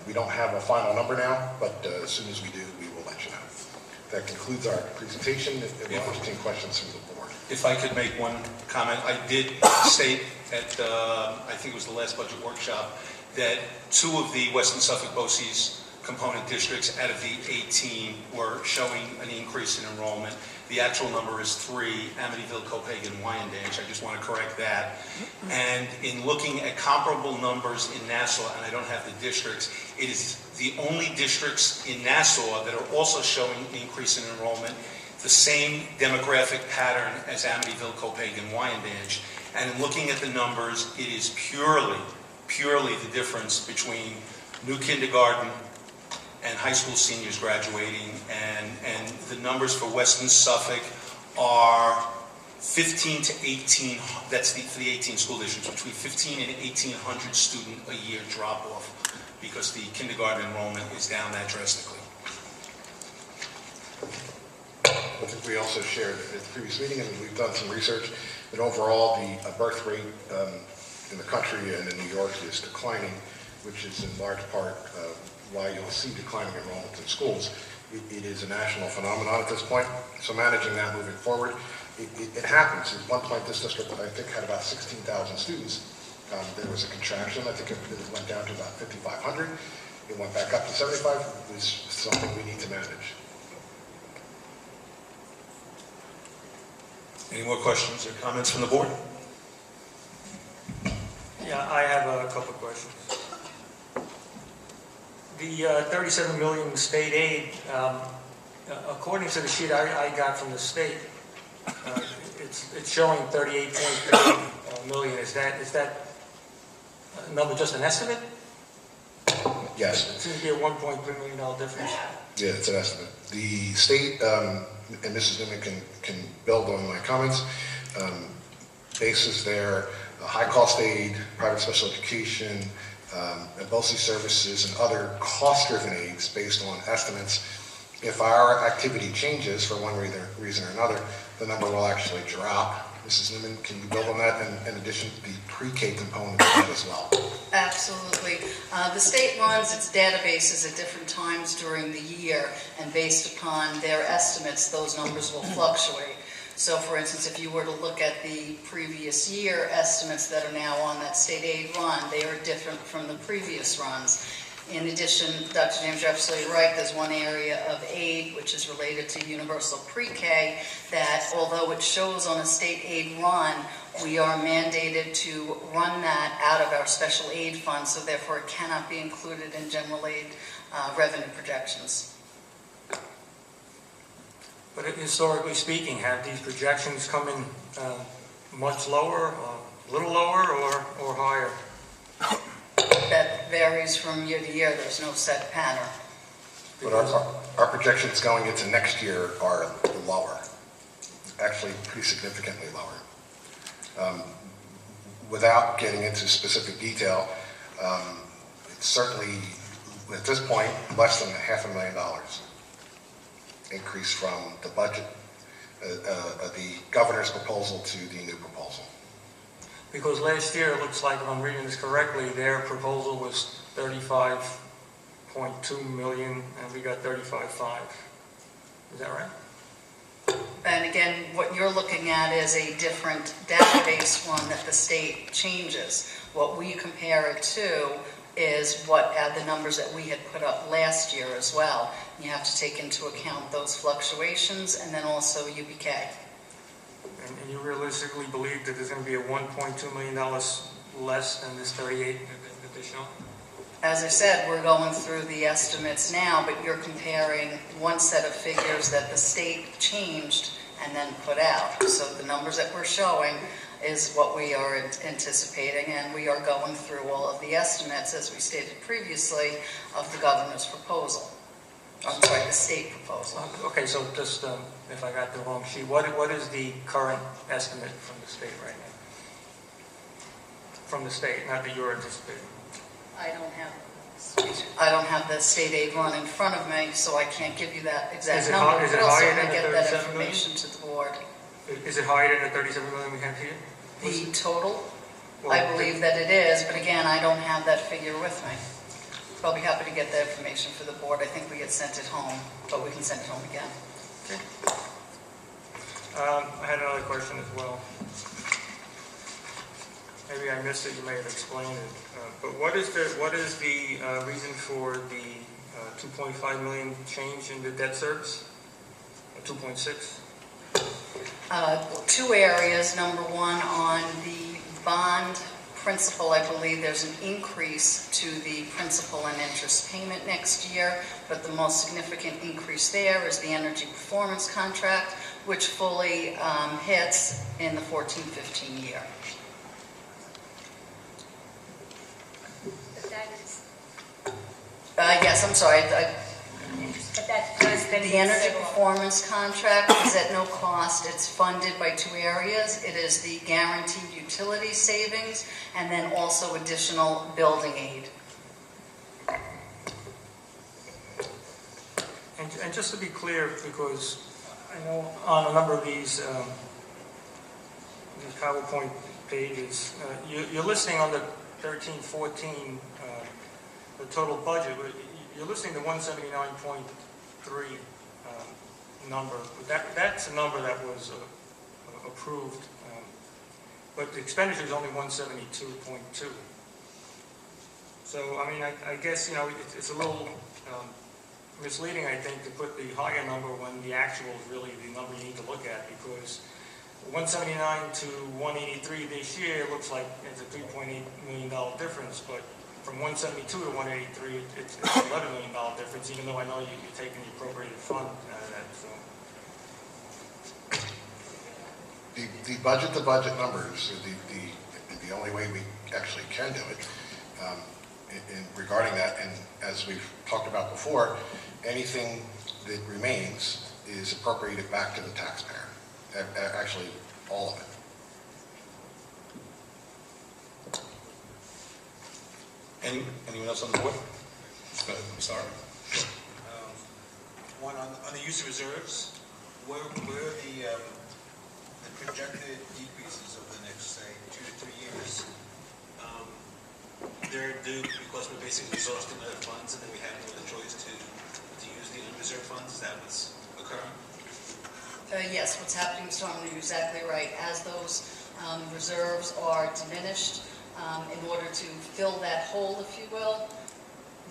We don't have a final number now, but as soon as we do, we will let you know. That concludes our presentation. We'll entertain questions from the board. If I could make one comment, I did state at, I think it was the last budget workshop, that 2 of the Western Suffolk BOCES component districts out of the 18 were showing an increase in enrollment. The actual number is 3, Amityville, Copagan, Wyandanch. I just want to correct that. And in looking at comparable numbers in Nassau, and I don't have the districts, it is the only districts in Nassau that are also showing an increase in enrollment, the same demographic pattern as Amityville, Copagan, Wyandanch. And in looking at the numbers, it is purely the difference between new kindergarten and high school seniors graduating, and the numbers for Western Suffolk are 15 to 18, that's for the 18 school districts, between 15 and 1,800 student a year drop off, because the kindergarten enrollment is down that drastically. I think we also shared at the previous meeting, and we've done some research, that overall the birth rate in the country and in New York is declining, which is in large part why you'll see declining enrollment in schools. It is a national phenomenon at this point, so managing that moving forward, it happens. At one point, this district, I think, had about 16,000 students. There was a contraction. I think it went down to about 5,500. It went back up to 75. It was something we need to manage. Any more questions or comments from the board? Yeah, I have a couple of questions. The $37 million state aid, according to the sheet I got from the state, it's showing $38.3 million. Is that number just an estimate? Yes. It seems to be a $1.3 million difference. Yeah, it's an estimate. The state, and Mrs. Newman can build on my comments, bases their high-cost aid, private special education, and BOCES services and other cost-driven aids based on estimates. If our activity changes for one reason or another, the number will actually drop. Mrs. Newman, can you build on that, and in addition, the pre-K component of that as well? Absolutely. The state runs its databases at different times during the year, and based upon their estimates, those numbers will fluctuate. So, for instance, if you were to look at the previous year estimates that are now on that state aid run, they are different from the previous runs. In addition, Dr. James, you're absolutely right, there's one area of aid which is related to universal pre-K that, although it shows on a state aid run, we are mandated to run that out of our special aid fund, so therefore it cannot be included in general aid revenue projections. But historically speaking, have these projections come in much lower, a little lower, or higher? That varies from year to year. There's no set pattern. But our projections going into next year are lower, actually pretty significantly lower. Without getting into specific detail, it's certainly, at this point, less than $500,000 increase from the budget, the governor's proposal to the new proposal. Because last year, it looks like, if I'm reading this correctly, their proposal was $35.2 million, and we got $35.5. Is that right? And again, what you're looking at is a different database one that the state changes. What we compare it to is what the numbers that we had put up last year as well. You have to take into account those fluctuations and then also UBK. And you realistically believe that there's going to be a $1.2 million less than this 38 additional? As I said, we're going through the estimates now, but you're comparing one set of figures that the state changed and then put out. So the numbers that we're showing is what we are anticipating, and we are going through all of the estimates, as we stated previously, of the governor's proposal. I'm sorry, the state proposal. Okay, so just if I got the wrong sheet, what is the current estimate from the state right now? From the state, not that you're anticipating. I don't have the state aid run in front of me, so I can't give you that exact number. Is it But I'll higher certainly than the get that 37 million? information to the board. Is it higher than the 37 million we have here? The total, Well, I believe that it is, but again, I don't have that figure with me. I'll be happy to get that information for the board. I think we had sent it home, but we can send it home again. Okay. I had another question as well. Maybe I missed it, you may have explained it. But what is the reason for the 2.5 million change in the debt service? 2.6? Two areas. Number one, on the bond principal, I believe there's an increase to the principal and interest payment next year, but the most significant increase there is the energy performance contract, which fully hits in the 14-15 year. But that is, Yes, I'm sorry. but that does then. The energy performance contract is at no cost. It's funded by two areas. It is the guaranteed utility savings and then also additional building aid. And just to be clear, because I know on a number of these PowerPoint pages, you're listing on the 13-14, the total budget, you're listing the 179.3 number. That's a number that was approved, but the expenditure is only 172.2. So, I mean, I guess, you know, it's a little misleading, I think, to put the higher number when the actual is really the number you need to look at, because 179 to 183 this year looks like it's a $3.8 million difference, but from 172 to 183, it's an $11 million difference, even though I know you're taking the appropriated fund out of that. So. The budget-to-budget numbers, the only way we actually can do it, regarding that, and as we've talked about before, anything that remains is appropriated back to the taxpayer. Actually, all of it. Anyone else on the board? I'm sorry. One, on the use of reserves, where are the projected decreases over the next, say, 2 to 3 years? They're due because we're basically exhausting other funds, and then we have no other choice to use the unreserved funds. Is that what's occurring? Yes, what's happening, Mr. Norman, you're exactly right. As those reserves are diminished, in order to fill that hole, if you will,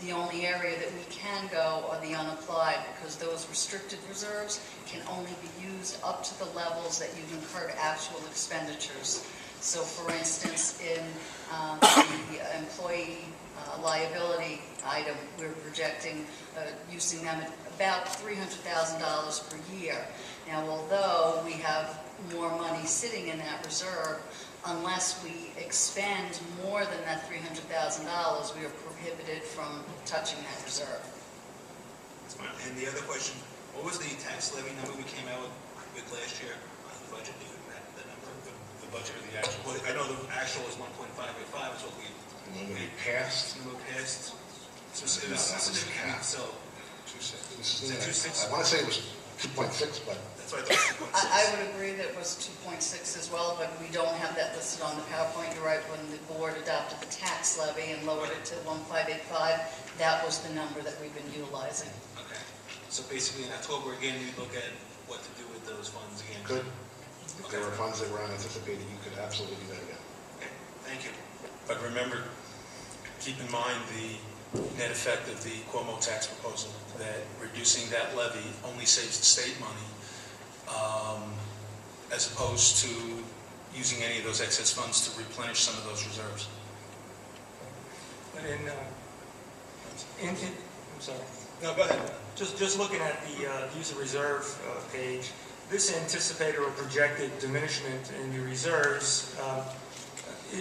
the only area that we can go are the unapplied, because those restricted reserves can only be used up to the levels that you've incurred actual expenditures. So, for instance, in the employee liability item, we're projecting using them at about $300,000 per year. Now, although we have more money sitting in that reserve, unless we expend more than that $300,000, we are prohibited from touching that reserve. And the other question, what was the tax levy number we came out with last year on the budget? Do you remember that number? The budget or the actual? Well, I know the actual is 1.585 is what we When we passed, passed. So it No, was that was significant. half. So 2.6. Is it 2.6? I want to say it was 2.6, but that's why I thought it was 2.6. I would agree that it was 2.6 as well, but we don't have that listed on the PowerPoint. You're right, when the board adopted the tax levy and lowered it to 1.585, that was the number that we've been utilizing. Okay. So basically in October again, we look at what to do with those funds again. good. If there were funds that were unanticipated, you could absolutely do that again. Okay. Thank you. But remember, keep in mind the net effect of the Cuomo tax proposal, that reducing that levy only saves the state money, as opposed to using any of those excess funds to replenish some of those reserves. But I'm sorry. No, go ahead. Just looking at the use of reserve page, this anticipated or projected diminishment in the reserves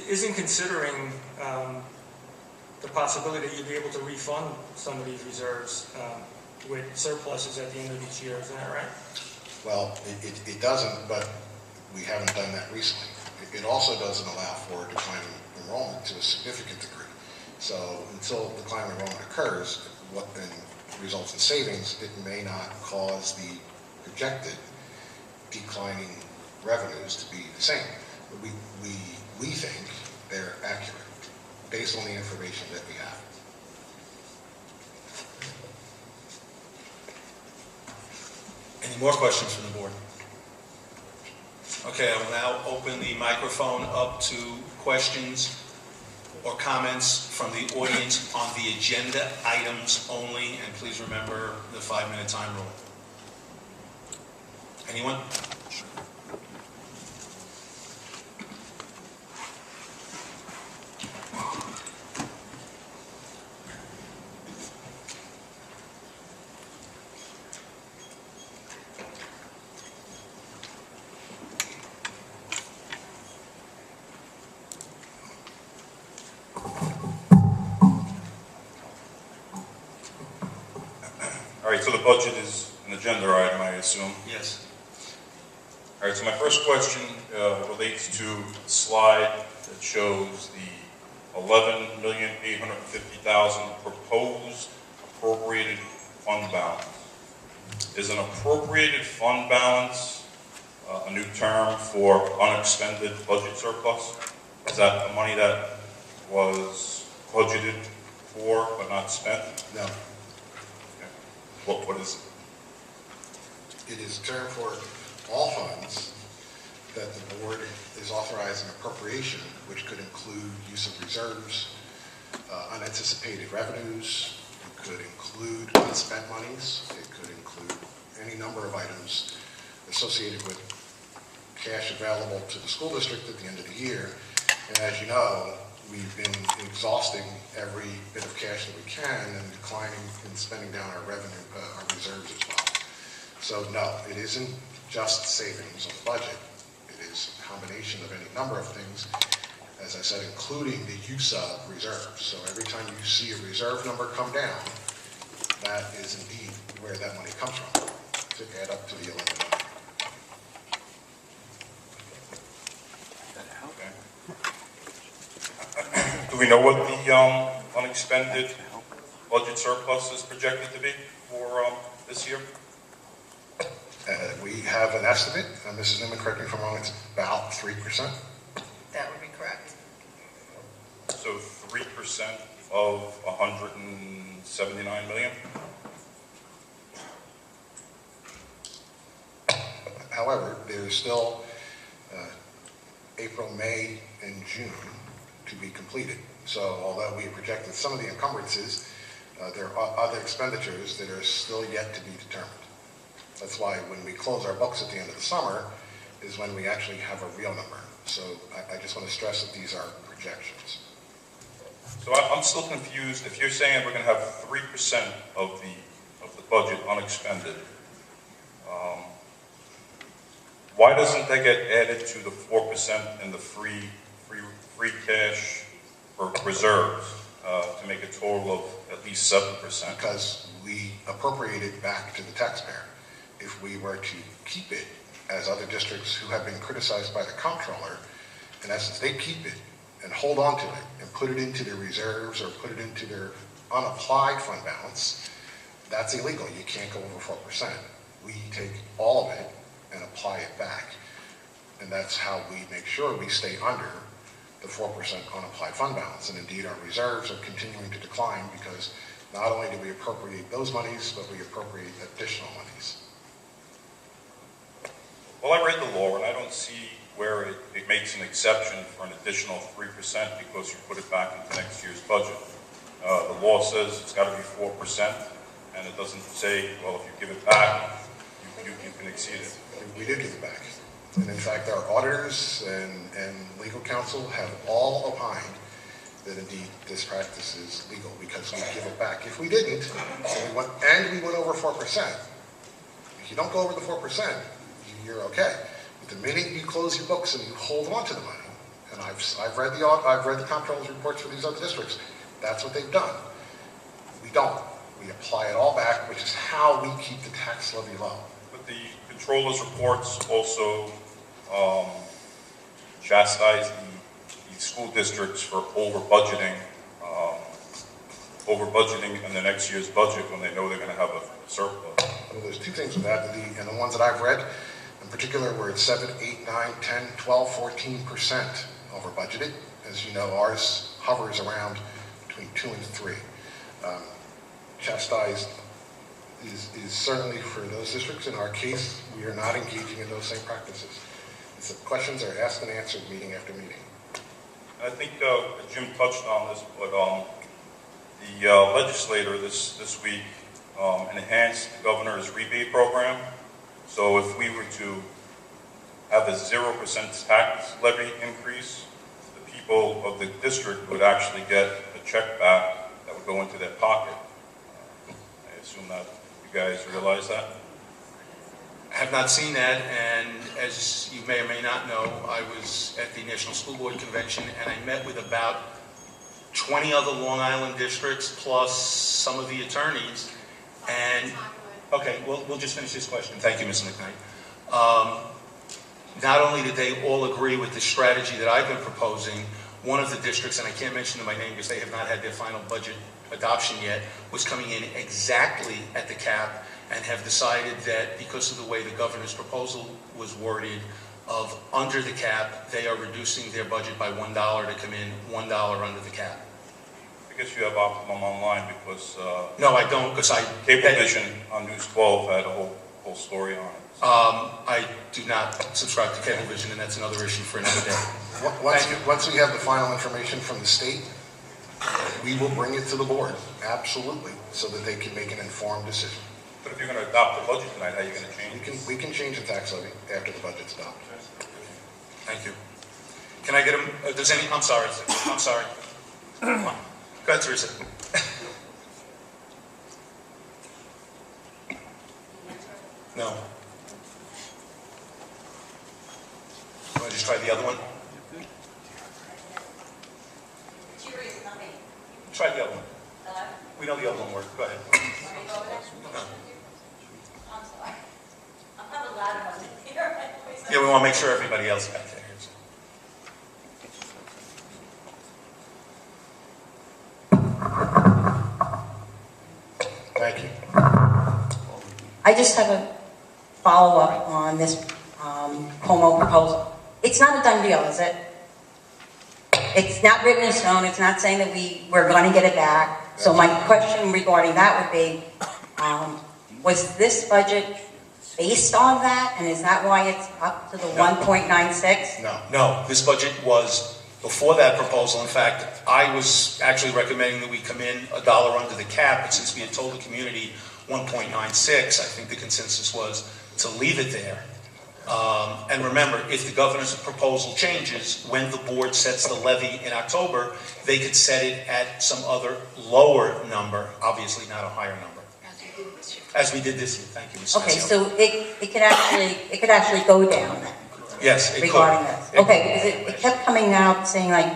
isn't considering the possibility that you'd be able to refund some of these reserves with surpluses at the end of each year. Isn't that right? Well, it doesn't, but we haven't done that recently. It also doesn't allow for declining enrollment to a significant degree. So until declining enrollment occurs, what then results in savings, it may not cause the projected declining revenues to be the same. We think they're accurate based on the information that we have. Any more questions from the board? Okay, I will now open the microphone up to questions or comments from the audience on the agenda items only, and please remember the 5-minute time rule. Anyone? All right, so the budget is an agenda item, I assume. Yes. All right, so my first question relates to the slide that shows the $11,850,000 proposed appropriated fund balance. Is an appropriated fund balance a new term for unexpended budget surplus? Is that the money that was budgeted for but not spent? No, What is it? it is a term for all funds that the board is authorizing appropriation, which could include use of reserves, unanticipated revenues, it could include unspent monies, it could include any number of items associated with cash available to the school district at the end of the year. And as you know, we've been exhausting every bit of cash that we can and declining and spending down our revenue, our reserves as well. So no, it isn't just savings on the budget. It is a combination of any number of things, as I said, including the use of reserves. So every time you see a reserve number come down, that is indeed where that money comes from, to add up to the 11 million. Do we know what the unexpended budget surplus is projected to be for this year? We have an estimate, and Mrs. Newman, correct me if I'm wrong, it's about 3%. That would be correct. So 3% of 179 million? However, there's still April, May, and June to be completed. So although we projected some of the encumbrances, there are other expenditures that are still yet to be determined. That's why when we close our books at the end of the summer is when we actually have a real number. So I just want to stress that these are projections. So I'm still confused. If you're saying we're going to have 3% of the budget unexpended, why doesn't that get added to the 4% in the free cash or reserves to make a total of at least 7%? Because we appropriate it back to the taxpayer. If we were to keep it, as other districts who have been criticized by the comptroller, in essence, they keep it and hold on to it and put it into their reserves or put it into their unapplied fund balance, that's illegal. You can't go over 4%. We take all of it and apply it back. And that's how we make sure we stay under the 4% unapplied fund balance. And indeed, our reserves are continuing to decline because not only do we appropriate those monies, but we appropriate additional monies. Well, I read the law, and I don't see where it makes an exception for an additional 3% because you put it back into next year's budget. The law says it's got to be 4%, and it doesn't say, well, if you give it back, you can exceed it. We did give it back. And in fact, our auditors and legal counsel have all opined that indeed this practice is legal because we give it back. If we didn't, and we went over 4%, if you don't go over the 4%, you're okay. But the minute you close your books and you hold on to the money, and I've read the comptroller's reports for these other districts, that's what they've done. We don't. We apply it all back, which is how we keep the tax levy low. But the controller's reports also chastise the school districts for over budgeting in the next year's budget when they know they're going to have a surplus. Well, there's two things with that, and the ones that I've read, in particular, we're at 7, 8, 9, 10, 12, 14% over budgeted. As you know, ours hovers around between 2 and 3. Chastised is certainly for those districts. In our case, we are not engaging in those same practices. The questions are asked and answered meeting after meeting. I think Jim touched on this, but the legislator this week enhanced the governor's rebate program. So if we were to have a 0% tax levy increase, the people of the district would actually get a check back that would go into their pocket. I assume that you guys realize that? I have not seen that, and as you may or may not know, I was at the National School Board Convention, and I met with about 20 other Long Island districts, plus some of the attorneys, and, okay, we'll just finish this question. Thank you, Ms. McKnight. Not only did they all agree with the strategy that I've been proposing, one of the districts, and I can't mention them by name because they have not had their final budget adoption yet, was coming in exactly at the cap, and have decided that because of the way the governor's proposal was worded of under the cap, they are reducing their budget by $1 to come in $1 under the cap. I guess you have Optimum Online because No, I don't, because Cablevision on News 12 had a whole story on it. I do not subscribe to Cablevision, and that's another issue for another day. Once we have the final information from the state, we will bring it to the board, absolutely, so that they can make an informed decision. But if you're going to adopt the budget tonight, how are you going to change? We can change the tax levy after the budget's adopted. Thank you. Can I get him, I'm sorry. Come on. Go ahead, Teresa. No. Want to just try the other one? Try the other one. We know the other one works. Go ahead. No. Yeah, we want to make sure everybody else back there hears it. Thank you. I just have a follow-up on this Como proposal. It's not a done deal, is it? It's not written in stone. It's not saying that we're going to get it back. So my question regarding that would be, was this budget based on that? And is that why it's up to the 1.96? No, this budget was before that proposal. In fact, I was actually recommending that we come in $1 under the cap, but since we had told the community 1.96, I think the consensus was to leave it there. And remember, if the governor's proposal changes, when the board sets the levy in October, they could set it at some other lower number, obviously not a higher number. As we did this year. Thank you, Ms. Okay, Sensio. so it could actually go down then, Yes, it regarding could. this. Okay, because it kept coming out saying like,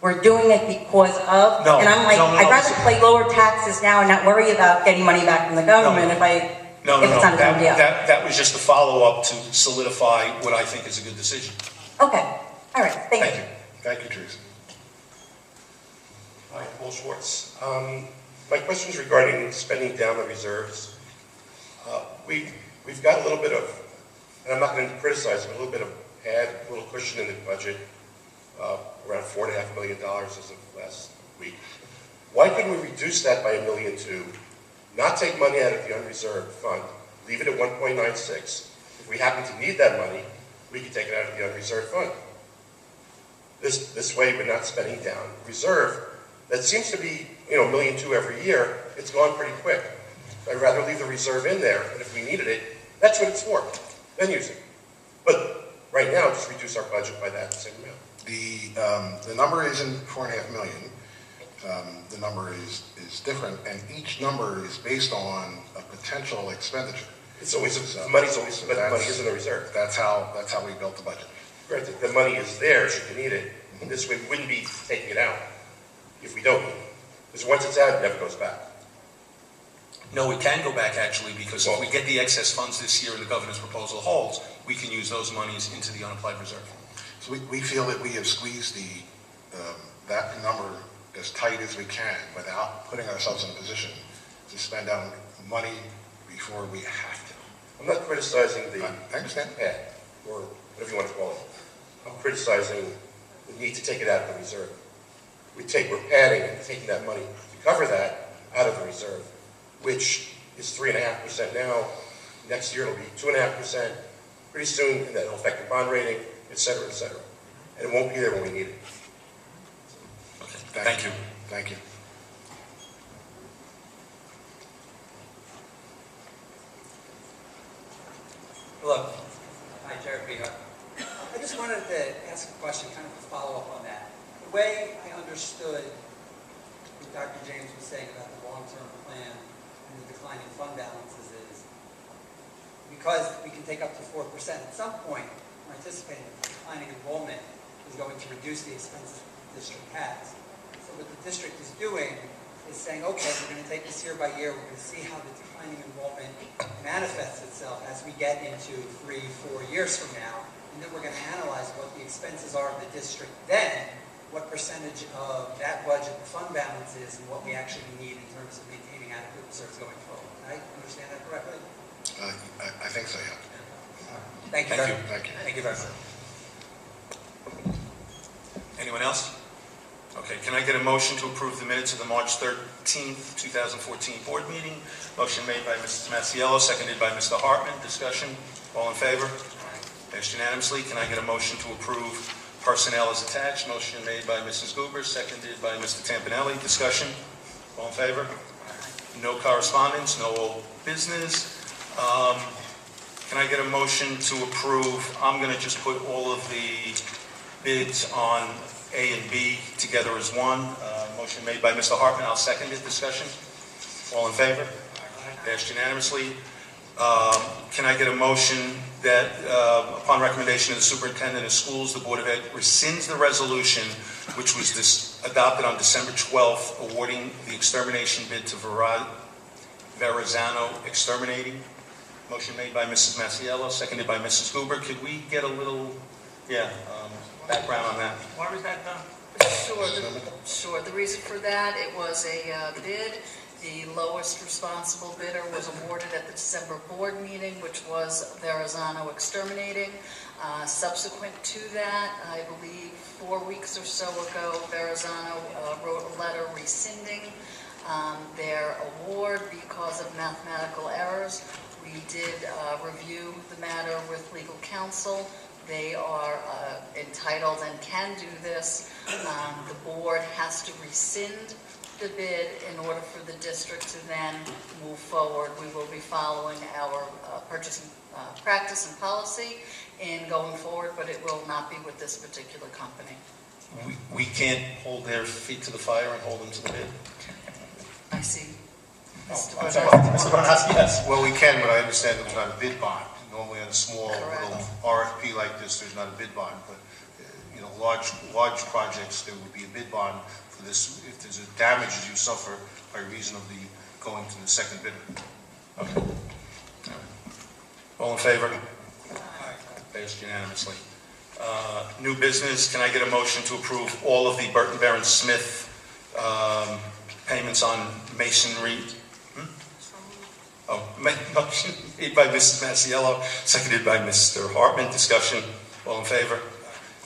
we're doing it because of, No, and I'm like, no. I'd rather pay lower taxes now and not worry about getting money back from the government if it's not a done deal. That was just a follow-up to solidify what I think is a good decision. Okay, all right, thank you. Thank you, Teresa. Hi, Paul Schwartz. My question is regarding spending down the reserves. We've got a little bit of, and I'm not going to criticize, but a little bit of a little cushion in the budget, around $4.5 million as of last week. Why couldn't we reduce that by $1.2 million, not take money out of the unreserved fund, leave it at 1.96? If we happen to need that money, we could take it out of the unreserved fund. This way, we're not spending down reserve. That seems to be, $1.2 million every year. It's gone pretty quick. I'd rather leave the reserve in there, and if we needed it, that's what it's for. Then use it. But right now, just reduce our budget by that same amount. The number isn't $4.5 million. The number is different, and each number is based on a potential expenditure. It's always money's always, but money is in the reserve. That's how we built the budget. Right, the money is there should you need it. And this way, we wouldn't be taking it out if we don't need it. Because once it's out, it never goes back. No, it can go back actually, because if we get the excess funds this year and the governor's proposal holds, we can use those monies into the unapplied reserve. So we feel that we have squeezed that number as tight as we can without putting ourselves in a position to spend down money before we have to. I'm not criticizing the I understand. pad, or whatever you want to call it. I'm criticizing the need to take it out of the reserve. We're padding and taking that money to cover that out of the reserve, which is 3.5% now. Next year it'll be 2.5%. Pretty soon, and that'll affect the bond rating, et cetera, et cetera. And it won't be there when we need it. Thank you. Thank you. Hello. Hi, Jared Behar. I just wanted to ask a question, kind of a follow-up on that. The way I understood what Dr. James was saying about the long-term plan and the declining fund balances is because we can take up to 4%, at some point, we're anticipating that declining enrollment is going to reduce the expenses the district has. So what the district is doing is saying, okay, we're going to take this year by year, we're going to see how the declining enrollment manifests itself as we get into 3-4 years from now, and then we're going to analyze what the expenses are of the district then, what percentage of that budget the fund balance is, and what we actually need in terms of maintaining adequate reserves going forward. Did I understand that correctly? I think so, yeah. Thank you. Thank you. Thank you. Thank you very much. Anyone else? Okay, can I get a motion to approve the minutes of the March 13th, 2014 board meeting? Motion made by Mrs. Masiello, seconded by Mr. Hartman. Discussion? All in favor? Passed unanimously. Can I get a motion to approve personnel as attached? Motion made by Mrs. Goober, seconded by Mr. Tampanelli. Discussion? All in favor? No correspondence, no old business. Can I get a motion to approve? I'm going to just put all of the bids on A and B together as one. Motion made by Mr. Hartman. I'll second it. Discussion? All in favor? Passed unanimously. Can I get a motion that upon recommendation of the superintendent of schools, the Board of Ed rescinds the resolution which was adopted on December 12th awarding the extermination bid to Verrazano Exterminating? Motion made by Mrs. Masiello, seconded by Mrs. Goober. Could we get a little, background on that? Why was that done? Sure. The reason for that, it was a bid. The lowest responsible bidder was awarded at the December board meeting, which was Verrazano Exterminating. Subsequent to that, I believe 4 weeks or so ago, Verrazano wrote a letter rescinding their award because of mathematical errors. We did review the matter with legal counsel. They are entitled and can do this. The board has to rescind the bid in order for the district to then move forward. We will be following our purchasing practice and policy in going forward, but it will not be with this particular company. We can't hold their feet to the fire and hold them to the bid? I see. Mr. Mr. Bonas, yes. Well, we can, but I understand there's not a bid bond. Normally on a small Correct. little RFP like this, there's not a bid bond, but, large projects, there would be a bid bond for this, if there's a damages you suffer by reason of the going to the second bidder. Okay. All in favor? Passed unanimously. New business, can I get a motion to approve all of the Burton Baron Smith payments on masonry? Motion made by Mrs. Masiello, seconded by Mr. Hartman. Discussion, all in favor?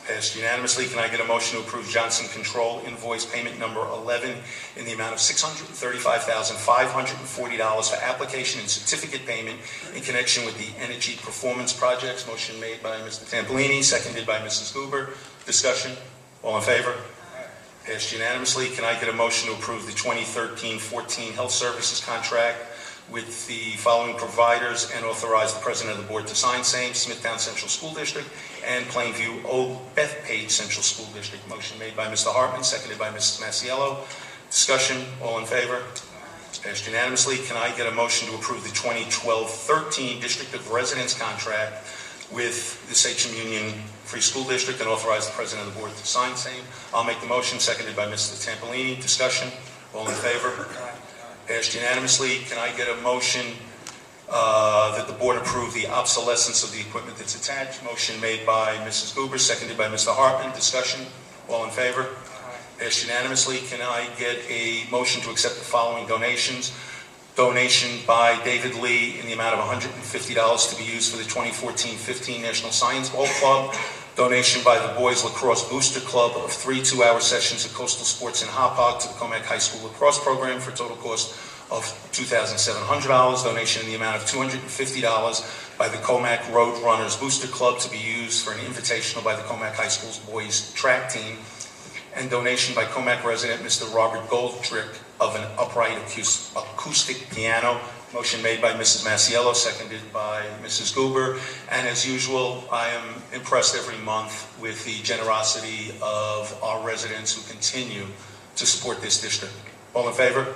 Passed unanimously. Can I get a motion to approve Johnson Control invoice payment number 11 in the amount of $635,540 for application and certificate payment in connection with the energy performance projects? Motion made by Mr. Tampolini, seconded by Mrs. Goober. Discussion, all in favor? Passed unanimously. Can I get a motion to approve the 2013-14 health services contract with the following providers and authorize the president of the board to sign same: Smithtown Central School District and Plainview Old Bethpage Central School District? Motion made by Mr. Hartman, seconded by Mrs. Masiello. Discussion, all in favor? Passed unanimously. Can I get a motion to approve the 2012-13 District of Residence contract with the Sachem Union Free School District and authorize the president of the board to sign same? I'll make the motion, seconded by Mr. Tampolini. Discussion, all in favor? Passed unanimously. Can I get a motion that the board approve the obsolescence of the equipment that's attached? Motion made by Mrs. Goober, seconded by Mr. Hartman. Discussion, all in favor? Passed unanimously. Can I get a motion to accept the following donations? Donation by David Lee in the amount of $150 to be used for the 2014-15 National Science Bowl Club. Donation by the Boys Lacrosse Booster Club of 3 2-hour sessions of coastal sports in Hauppauge to the Commack High School lacrosse program for a total cost of $2,700, donation in the amount of $250 by the Commack Road Runners Booster Club to be used for an invitational by the Commack High School's boys track team, and donation by Commack resident Mr. Robert Goldrick of an upright acoustic piano. Motion made by Mrs. Masiello, seconded by Mrs. Goober. And as usual, I am impressed every month with the generosity of our residents who continue to support this district. All in favor?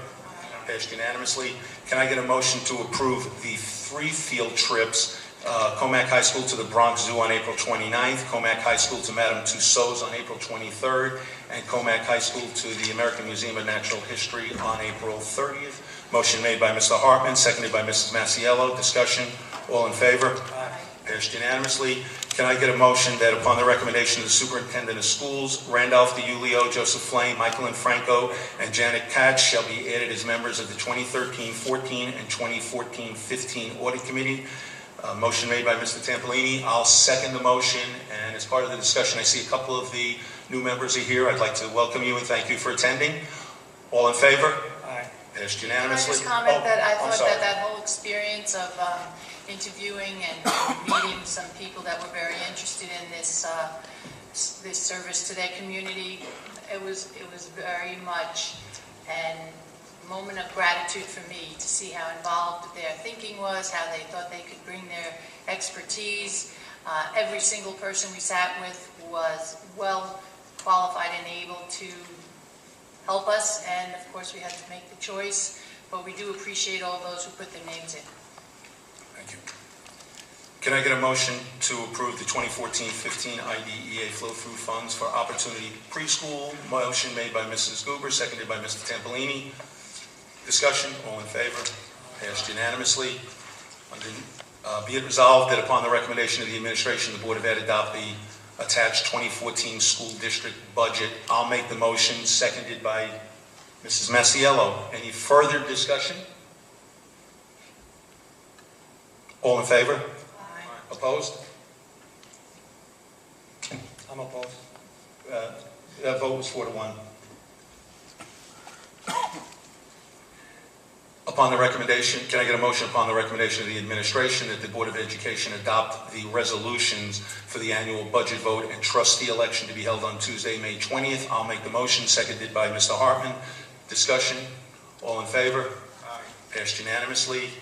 Passed unanimously. Can I get a motion to approve the 3 field trips, Commack High School to the Bronx Zoo on April 29th, Commack High School to Madame Tussauds on April 23rd, and Commack High School to the American Museum of Natural History on April 30th. Motion made by Mr. Hartman, seconded by Mrs. Masiello. Discussion. All in favor? Aye. Passed unanimously. Can I get a motion that upon the recommendation of the Superintendent of Schools, Randolph DiUlio, Joseph Flame, Michael Franco, and Janet Katz shall be added as members of the 2013-14 and 2014-15 Audit Committee? Motion made by Mr. Tampolini. I'll second the motion, and as part of the discussion, I see a couple of the new members are here. I'd like to welcome you and thank you for attending. All in favor? Aye. Passed Can I unanimously. just comment that I I'm thought sorry. that whole experience of interviewing and meeting some people that were very interested in this service to their community, it was very much a moment of gratitude for me to see how involved their thinking was, how they thought they could bring their expertise. Every single person we sat with was well qualified and able to help us, and of course we had to make the choice, but we do appreciate all those who put their names in. Thank you. Can I get a motion to approve the 2014-15 IDEA flow-through funds for Opportunity Preschool? Motion made by Mrs. Goober, seconded by Mr. Tampolini. Discussion, all in favor? Passed unanimously. Be it resolved that upon the recommendation of the administration, the Board of Ed adopt the attached 2014 school district budget. I'll make the motion, seconded by Mrs. Masiello. Any further discussion? All in favor? Aye. Opposed? I'm opposed. That vote was 4-1. Upon the recommendation, can I get a motion upon the recommendation of the administration that the Board of Education adopt the resolutions for the annual budget vote and trustee election to be held on Tuesday, May 20th? I'll make the motion, seconded by Mr. Hartman. Discussion? All in favor? Aye. Passed unanimously.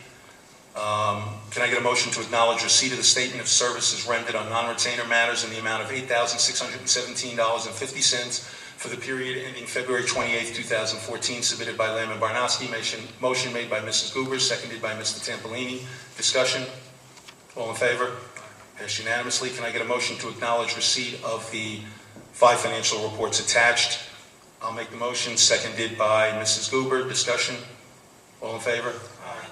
Can I get a motion to acknowledge receipt of the statement of services rendered on non-retainer matters in the amount of $8,617.50 for the period ending February 28, 2014, submitted by Lamb and Barnowski. Motion made by Mrs. Goober, seconded by Mr. Tampolini. Discussion? All in favor? Passed unanimously. Can I get a motion to acknowledge receipt of the 5 financial reports attached? I'll make the motion, seconded by Mrs. Goober. Discussion? All in favor? Aye.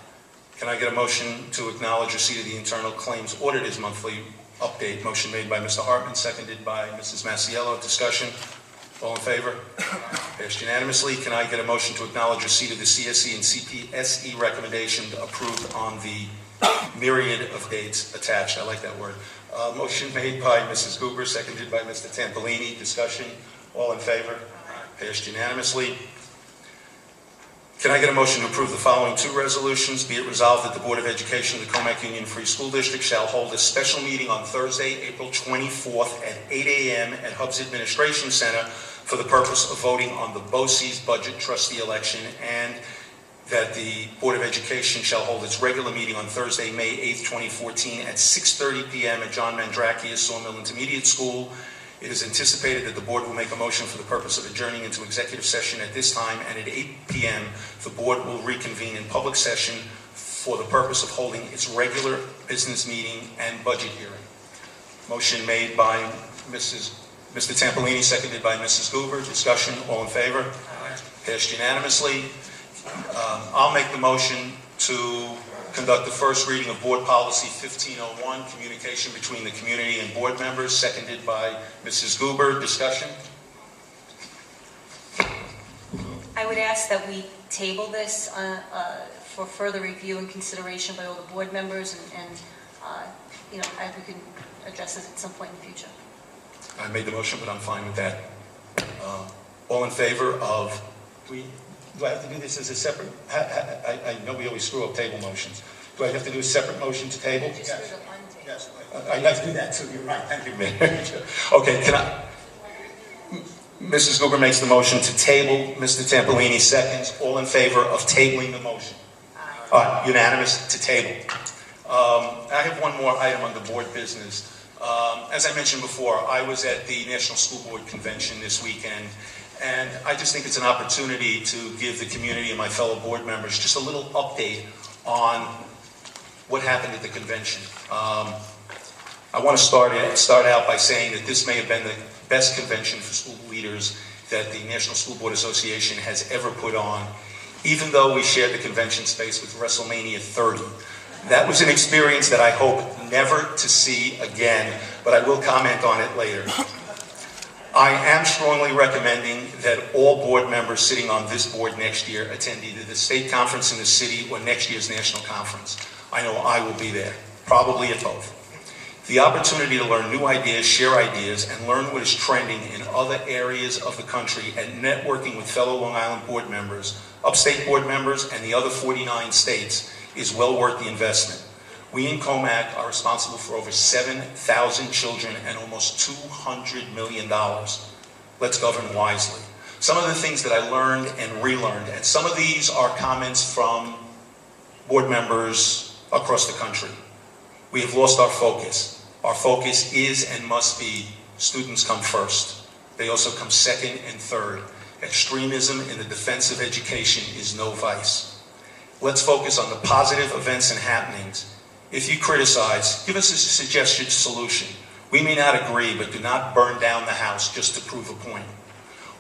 Can I get a motion to acknowledge receipt of the internal claims auditor's monthly update? Motion made by Mr. Hartman, seconded by Mrs. Masiello. Discussion? All in favor? Passed unanimously. Can I get a motion to acknowledge receipt of the CSE and CPSE recommendation approved on the myriad of dates attached? I like that word. Motion made by Mrs. Goober, seconded by Mr. Tampolini. Discussion? All in favor? Passed unanimously. Can I get a motion to approve the following 2 resolutions? Be it resolved that the Board of Education of the Commack Union Free School District shall hold a special meeting on Thursday, April 24th at 8 a.m. at Hub's Administration Center for the purpose of voting on the BOCES budget trustee election, and that the Board of Education shall hold its regular meeting on Thursday, May 8th, 2014 at 6:30 p.m. at John Mandrakia's Sawmill Intermediate School. It is anticipated that the board will make a motion for the purpose of adjourning into executive session at this time, and at 8 p.m. the board will reconvene in public session for the purpose of holding its regular business meeting and budget hearing. Motion made by Mr. Tampolini, seconded by Mrs. Goober. Discussion, all in favor? Aye. Passed unanimously. I'll make the motion to conduct the first reading of Board Policy 1501, communication between the community and board members, seconded by Mrs. Goober. Discussion? I would ask that we table this for further review and consideration by all the board members, and we can address this at some point in the future. I made the motion, but I'm fine with that. All in favor of, Do I have to do this as a separate, I know we always screw up table motions. Do I have to do a separate motion to table? Yes. I have to do that too, you're right, thank you, Mayor. Okay, can I, Mrs. Guber makes the motion to table, Mr. Tampolini seconds, all in favor of tabling the motion? Unanimous to table. I have one more item on the board business. As I mentioned before, I was at the National School Board Convention this weekend, and I just think it's an opportunity to give the community and my fellow board members just a little update on what happened at the convention. I want to start out by saying that this may have been the best convention for school leaders that the National School Board Association has ever put on, even though we shared the convention space with WrestleMania 30. That was an experience that I hope never to see again, but I will comment on it later. I am strongly recommending that all board members sitting on this board next year attend either the state conference in the city or next year's national conference. I know I will be there, probably at both. The opportunity to learn new ideas, share ideas, and learn what is trending in other areas of the country and networking with fellow Long Island board members, upstate board members, and the other 49 states is well worth the investment. We in Commack are responsible for over 7,000 children and almost $200 million. Let's govern wisely. Some of the things that I learned and relearned, and some of these are comments from board members across the country. We have lost our focus. Our focus is and must be students come first. They also come second and third. Extremism in the defense of education is no vice. Let's focus on the positive events and happenings. If you criticize, give us a suggested solution. We may not agree, but do not burn down the house just to prove a point.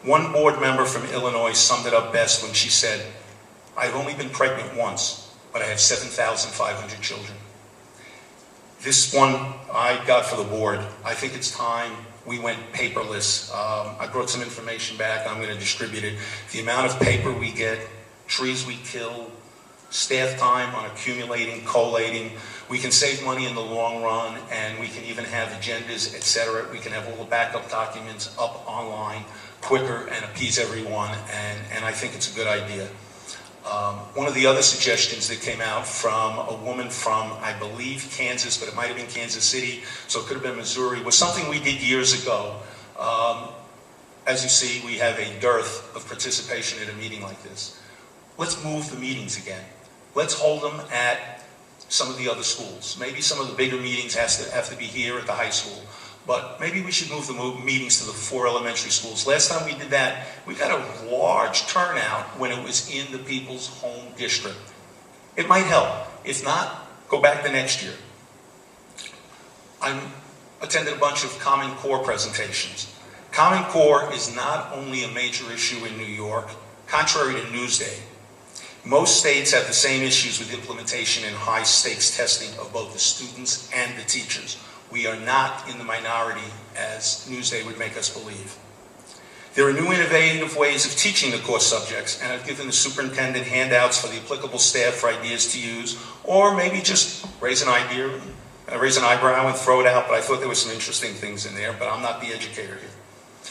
One board member from Illinois summed it up best when she said, "I've only been pregnant once, but I have 7,500 children." This one I got for the board. I think it's time we went paperless. I brought some information back. I'm going to distribute it. The amount of paper we get, trees we kill, staff time on accumulating, collating. We can save money in the long run, and we can even have agendas, etc. We can have all the backup documents up online quicker and appease everyone, and I think it's a good idea. One of the other suggestions that came out from a woman from, I believe, Kansas, but it might have been Kansas City, so it could have been Missouri, was something we did years ago. As you see, we have a dearth of participation at a meeting like this. Let's move the meetings again. Let's hold them at some of the other schools. Maybe some of the bigger meetings have to be here at the high school. But maybe we should move the meetings to the 4 elementary schools. Last time we did that, we got a large turnout when it was in the people's home district. It might help. If not, go back the next year. I attended a bunch of Common Core presentations. Common Core is not only a major issue in New York, contrary to Newsday. Most states have the same issues with implementation and high-stakes testing of both the students and the teachers. We are not in the minority, as Newsday would make us believe. There are new innovative ways of teaching the core subjects, and I've given the superintendent handouts for the applicable staff for ideas to use, or maybe just raise an idea, raise an eyebrow and throw it out, but I thought there were some interesting things in there, but I'm not the educator here.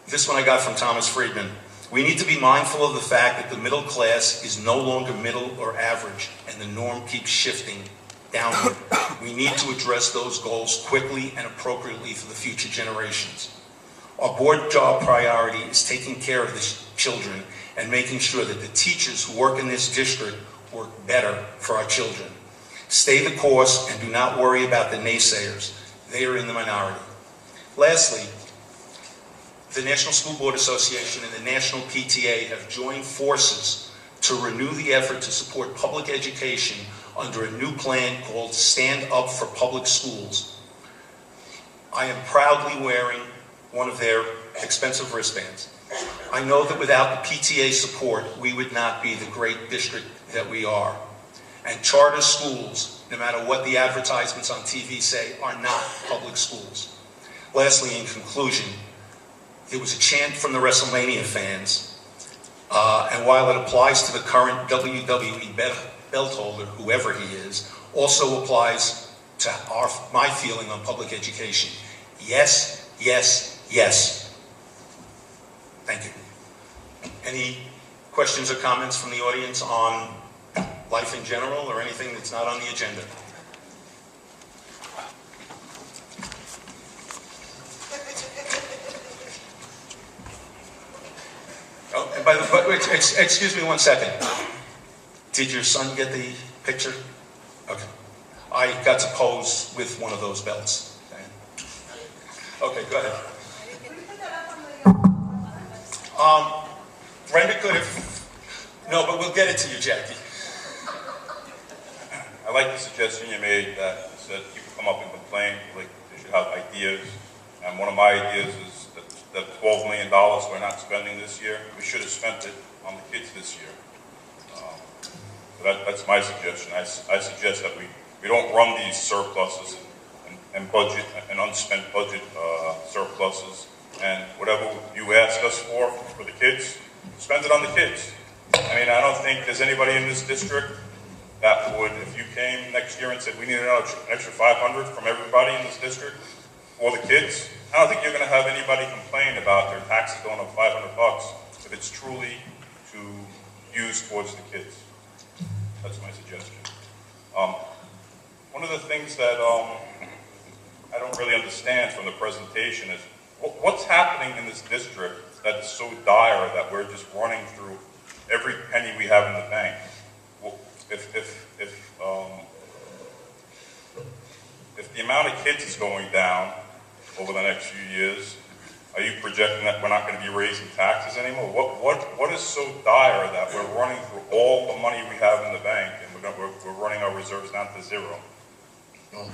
This one I got from Thomas Friedman. We need to be mindful of the fact that the middle class is no longer middle or average, and the norm keeps shifting downward. We need to address those goals quickly and appropriately for the future generations. Our board job priority is taking care of the children and making sure that the teachers who work in this district work better for our children. Stay the course and do not worry about the naysayers. They are in the minority. Lastly, the National School Board Association and the National PTA have joined forces to renew the effort to support public education under a new plan called Stand Up for Public Schools. I am proudly wearing one of their expensive wristbands. I know that without the PTA support, we would not be the great district that we are. And charter schools, no matter what the advertisements on TV say, are not public schools. Lastly, in conclusion, there was a chant from the WrestleMania fans, and while it applies to the current WWE belt holder, whoever he is, also applies to my feeling on public education. Yes, yes, yes. Thank you. Any questions? questions or comments from the audience on life in general or anything that's not on the agenda? Oh, and by the way, excuse me 1 second. Did your son get the picture? Okay. I got to pose with one of those belts. Okay, go ahead. Brenda could have, no, but we'll get it to you, Jackie. I like the suggestion you made that said people come up and complain, like they should have ideas. And one of my ideas is that $12 million we're not spending this year, we should have spent it on the kids this year. So that's my suggestion. I suggest that we don't run these surpluses and budget and unspent budget surpluses, and whatever you ask us for the kids, spend it on the kids. I mean, I don't think there's anybody in this district that would, if you came next year and said we need an extra 500 from everybody in this district for the kids, I don't think you're going to have anybody complain about their taxes going up $500 if it's truly to use towards the kids. That's my suggestion. One of the things that I don't really understand from the presentation is what's happening in this district that is so dire that we're just running through every penny we have in the bank. Well, if the amount of kids is going down over the next few years, are you projecting that we're not going to be raising taxes anymore? What is so dire that we're running through all the money we have in the bank and we're running our reserves down to zero? Well,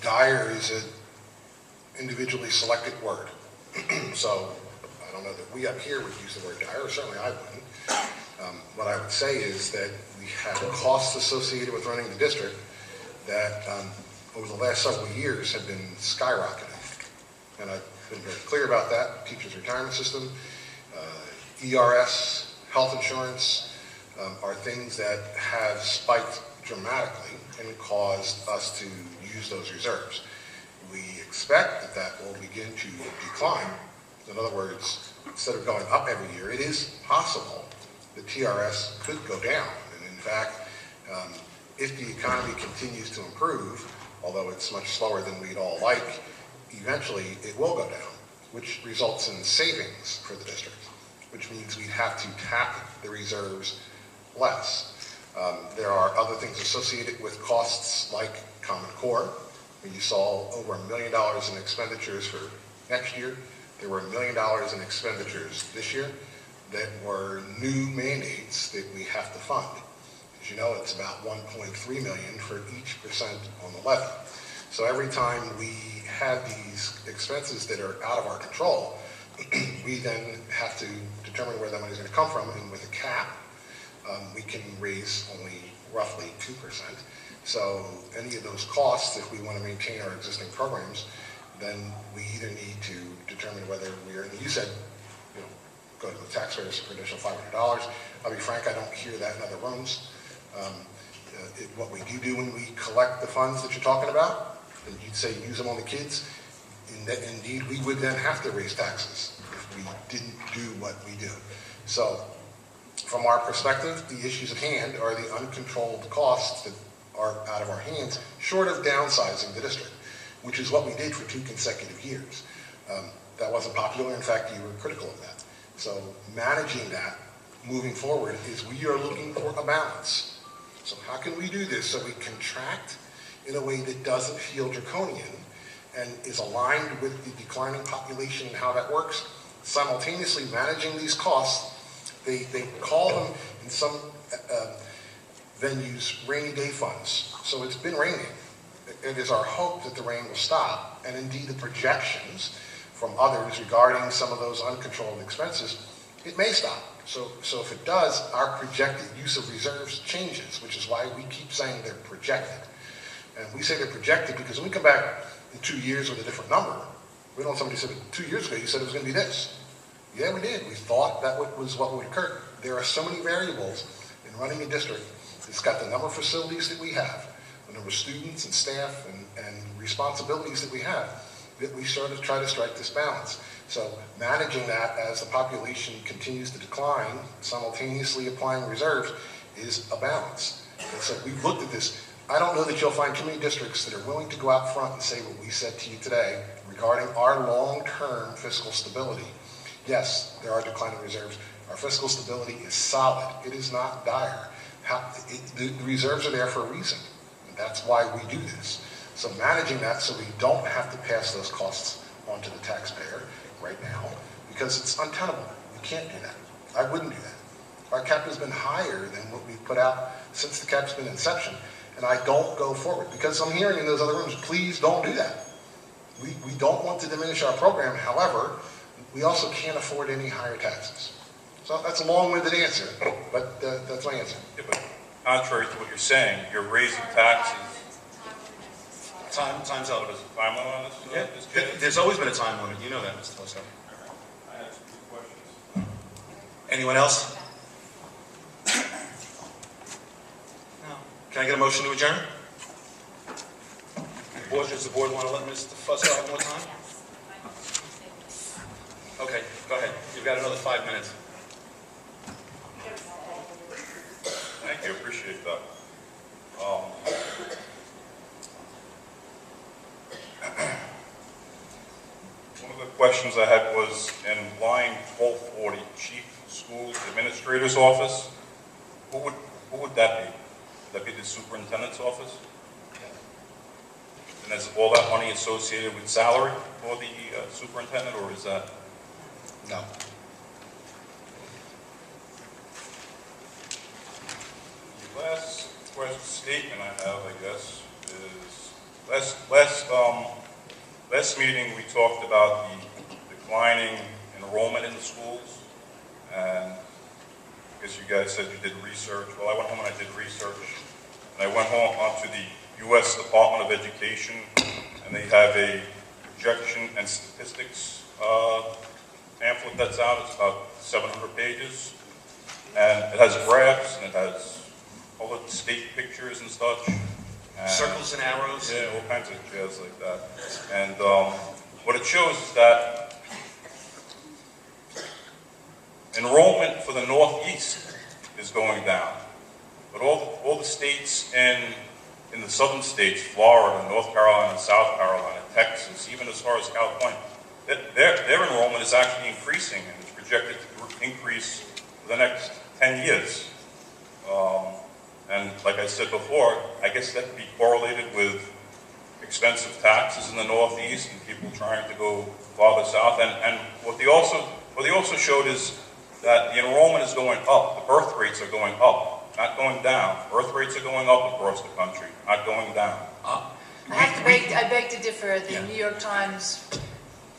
dire is an individually selected word. So I don't know that we up here would use the word dire, or certainly I wouldn't. What I would say is that we have costs associated with running the district that over the last several years have been skyrocketing. And I've been very clear about that. Teachers' retirement system, ERS, health insurance are things that have spiked dramatically and caused us to use those reserves. We expect that will begin to decline. In other words, instead of going up every year, it is possible the TRS could go down. And in fact, if the economy continues to improve, although it's much slower than we'd all like, eventually it will go down, which results in savings for the district, which means we'd have to tap the reserves less. There are other things associated with costs like Common Core. When you saw over $1 million in expenditures for next year, there were $1 million in expenditures this year that were new mandates that we have to fund. As you know, it's about $1.3 million for each percent on the levy. So every time we have these expenses that are out of our control, we then have to determine where that money is going to come from, and with a cap, we can raise only roughly 2%. So any of those costs, if we want to maintain our existing programs, then we either need to determine whether we're, and you said, you know, go to the taxpayers for additional $500. I'll be frank, I don't hear that in other rooms. What we do when we collect the funds that you're talking about, and you'd say use them on the kids, indeed we would then have to raise taxes if we didn't do what we do. So from our perspective, the issues at hand are the uncontrolled costs that are out of our hands, short of downsizing the district, which is what we did for 2 consecutive years. That wasn't popular. In fact, you were critical of that. So managing that moving forward is we are looking for a balance. So how can we do this so we contract in a way that doesn't feel draconian and is aligned with the declining population and how that works, simultaneously managing these costs. They call them in some venues rainy day funds. So it's been raining. It is our hope that the rain will stop, and indeed the projections from others regarding some of those uncontrolled expenses, it may stop. So if it does, our projected use of reserves changes, which is why we keep saying they're projected. And we say they're projected because when we come back in 2 years with a different number, we don't, somebody said 2 years ago you said it was going to be this. Yeah, we did. We thought that was what would occur. There are so many variables in running a district. It's got the number of facilities that we have, the number of students and staff and responsibilities that we have. that we sort of try to strike this balance. So managing that as the population continues to decline, simultaneously applying reserves, is a balance. And so we've looked at this. I don't know that you'll find too many districts that are willing to go out front and say what we said to you today regarding our long-term fiscal stability. Yes, there are declining reserves. Our fiscal stability is solid. It is not dire. The reserves are there for a reason. And that's why we do this. So managing that so we don't have to pass those costs on to the taxpayer right now, because it's untenable. We can't do that. I wouldn't do that. Our cap has been higher than what we've put out since the cap's been inception. And I don't go forward, because I'm hearing in those other rooms, please don't do that. We don't want to diminish our program. However, we also can't afford any higher taxes. So that's a long-winded answer, but that's my answer. Yeah, but contrary to what you're saying, you're raising taxes. Time's up. What is the time limit on this? Yeah, This kid? there's always been a time limit, you know that, Mr. Fusco. I have some questions. Anyone else? No. Can I get a motion to adjourn? Does the board want to let Mr. Fusco have more time? Okay, go ahead. You've got another 5 minutes. Thank you, appreciate that. One of the questions I had was in line 1240, Chief School Administrator's Office. Who would that be? Would that be the superintendent's office? And is all that money associated with salary for the superintendent, or is that? No. The last statement I have, I guess, is last meeting we talked about the declining enrollment in the schools, and I guess you guys said you did research. Well, I went home and I did research, and I went home onto the U.S. Department of Education, and they have a projection and statistics pamphlet that's out. It's about 700 pages, and it has graphs, and it has all the state pictures and such. And Circles and arrows? Yeah, all kinds of jazz like that. And what it shows is that enrollment for the Northeast is going down. But all the states in the southern states, Florida, North Carolina, South Carolina, Texas, even as far as California, their enrollment is actually increasing, and it's projected to increase for the next 10 years. And like I said before, I guess that could be correlated with expensive taxes in the Northeast and people trying to go farther south. And what they also showed is that the enrollment is going up. The birth rates are going up, not going down. Birth rates are going up across the country, not going down. I beg to differ. The Yeah. New York Times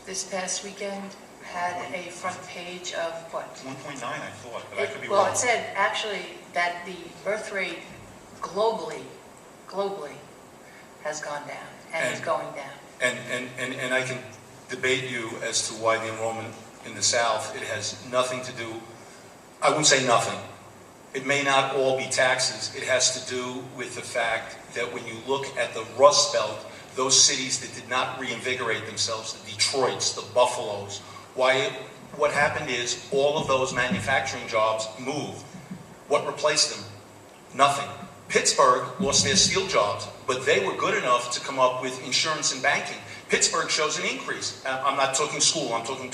this past weekend had a front page of what? 1.9, I thought, but I could be Well, wrong. it said actually that the birth rate globally has gone down and is going down. And I can debate you as to why the enrollment in the South, it has nothing to do, I wouldn't say nothing. It may not all be taxes. It has to do with the fact that when you look at the Rust Belt, those cities that did not reinvigorate themselves, the Detroits, the Buffaloes, what happened is all of those manufacturing jobs moved. What replaced them? Nothing. Pittsburgh lost their steel jobs, but they were good enough to come up with insurance and banking. Pittsburgh shows an increase. I'm not talking school, I'm talking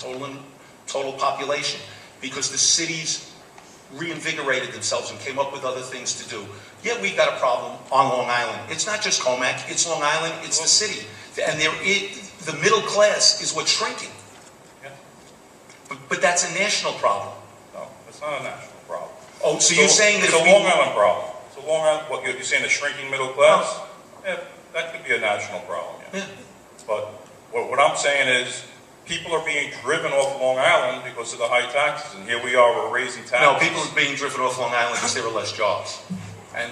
total population, because the cities reinvigorated themselves and came up with other things to do. Yeah, we've got a problem on Long Island. It's not just Commack, it's Long Island, it's the city. And the middle class is what's shrinking. Yeah. But that's a national problem. No, it's not a national problem. Oh, so you're saying that it's a Long Island problem. It's a Long Island, what you're saying, the shrinking middle class? Yeah, that could be a national problem, yeah. But what I'm saying is, people are being driven off Long Island because of the high taxes, and here we are, we're raising taxes. No, people are being driven off Long Island because there are less jobs. And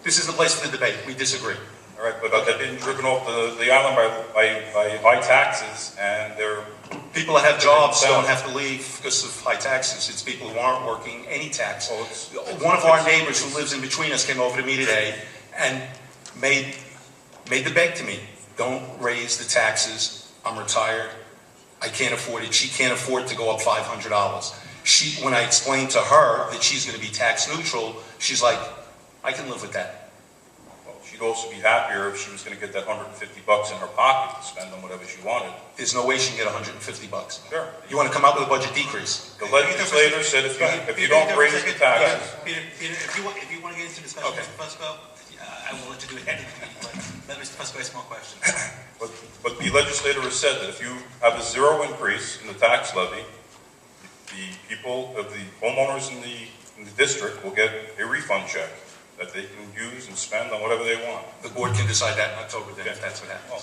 this is the place for the debate. We disagree. All right, but they're being driven off the island by high taxes, and they're... People that have jobs don't have to leave because of high taxes. It's people who aren't working any tax. One of our neighbors who lives in between us came over to me today and made the beg to me. don't raise the taxes, I'm retired, I can't afford it, she can't afford to go up $500. When I explained to her that she's going to be tax neutral, she's like, I can live with that. Well, she'd also be happier if she was going to get that $150 in her pocket to spend on whatever she wanted. There's no way she can get $150. Sure. You want to come up with a budget decrease? The legislator said if you don't raise the taxes. Peter, if you want to get into discussion, Okay. Mr. Fusco, I will let you do it ahead of the meeting, but let Mr. Fusco ask more questions. But the legislator has said that if you have a zero increase in the tax levy, the people of the homeowners in the district will get a refund check that they can use and spend on whatever they want. The board can decide that in October then, if that's what happens.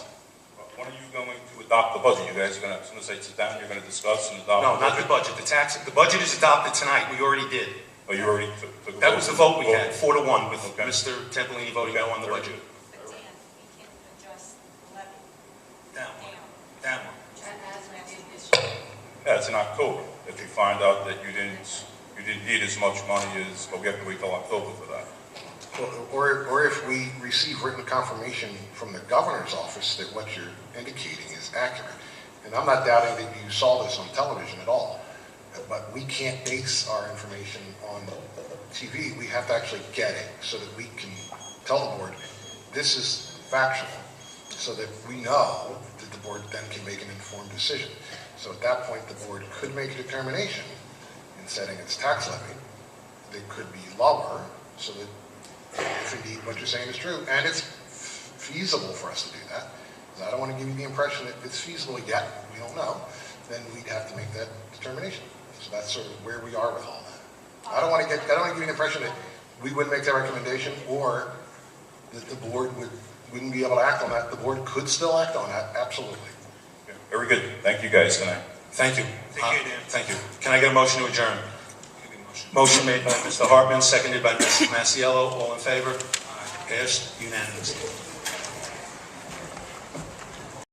When are you going to adopt the budget? You guys are going to, as soon as I sit down, you're going to discuss and adopt No, the not the budget? budget. The budget is adopted tonight. We already did. Oh, you already took a vote? That was the vote we had, 4-1, with Okay. Mr. Templini voting no on the budget. But Dan, we can adjust the levy Downward, down. downward. As we did this year. Yeah, it's in October. If you find out that you didn't need as much money as, well, we have to wait till October for that. Or if we receive written confirmation from the governor's office that what you're indicating is accurate. And I'm not doubting that you saw this on television at all, but we can't base our information on TV. We have to actually get it so that we can tell the board, this is factual, so that we know that the board then can make an informed decision. So at that point, the board could make a determination in setting its tax levy that could be lower, so that if indeed what you're saying is true, and it's feasible for us to do that, because I don't want to give you the impression that it's feasible yet, we don't know, then we'd have to make that determination. So that's sort of where we are with all that. I don't want to give you the impression that we wouldn't make that recommendation, or that the board wouldn't be able to act on that. The board could still act on that, absolutely. Okay. Very good. Thank you guys tonight. Thank you. Take care, Dan. Thank you. Can I get a motion to adjourn? Give me a motion. Motion made by Mr. Hartman, seconded by Mrs. Masiello. All in favor? Passed unanimously.